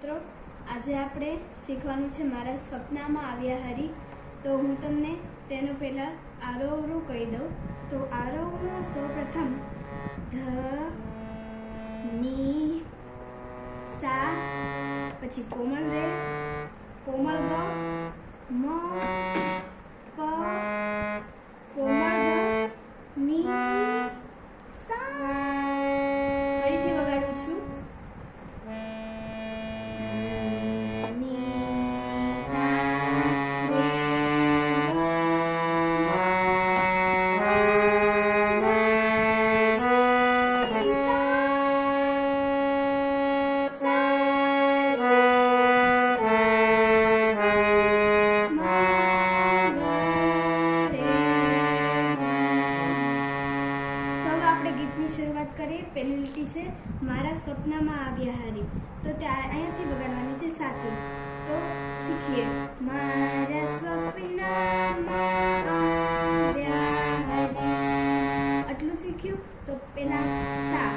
મિત્રો, આજે આપણે શીખવાનું છે મારા સપનામાં આવ્યા હરી. તો હું તમને તેનો પહેલાં આરોહરું કહી દઉં. તો આરોહનો સૌપ્રથમ ધ, ની, સા, પછી કોમળ રે, કોમળ ગ, મ, પ, કોમળ ગ, ની, સા. ફરીથી વગાડું છું. ગીતની શરૂઆત કરીએ. પહેલી લીટી છે મારા સપનામાં આવ્યા હરી. તો ત્યાં અહીંયાથી વગાડવાની છે સાથે. તો શીખીએ. મારા સપનામાં આવ્યા હરી. આટલું શીખ્યું. તો પેલા સા,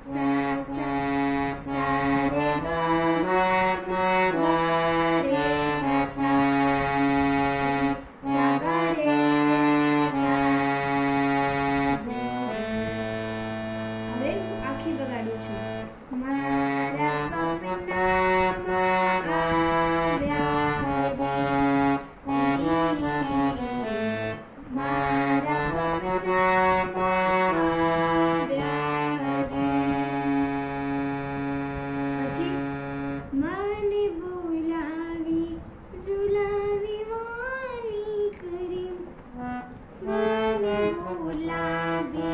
સા સા સા રે ગ મ ગ રે સા સા. પછી સા ગ રે સા. હવે આખી વગાડું છું. મારા સપનામાં આવ્યા હરી. મારા સપનામાં આવ્યા હરી. પછી મને બોલાવી ઝુલાવી વાલી કરી. મને બોલાવી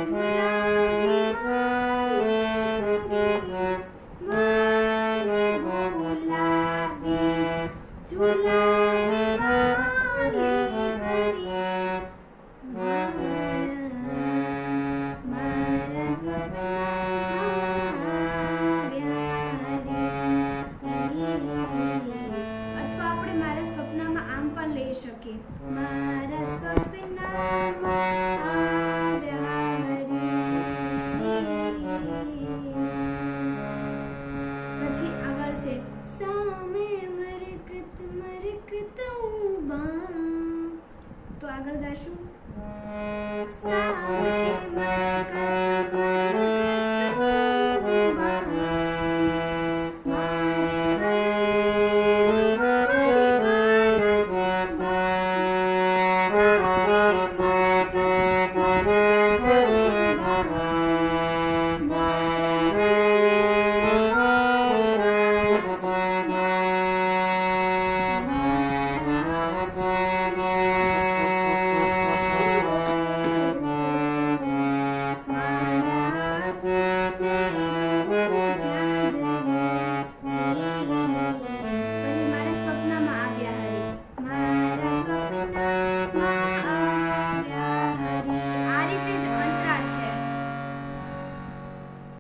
ઝુલાવી વાલી કરી. મને બોલાવી ઝુલાવી વાલી કરી. મારા સપનામાં આવ્યા હરી. અથવા આપણે મારા સપનામાં આમ પણ લઈ શકીએ. મારા સપનામાં આવ્યા હરી. પછી આગળ છે સામે મરકત મરકત ઉભા. તો આગળ ગાશું. સામે મરકત મરકત ઉભા.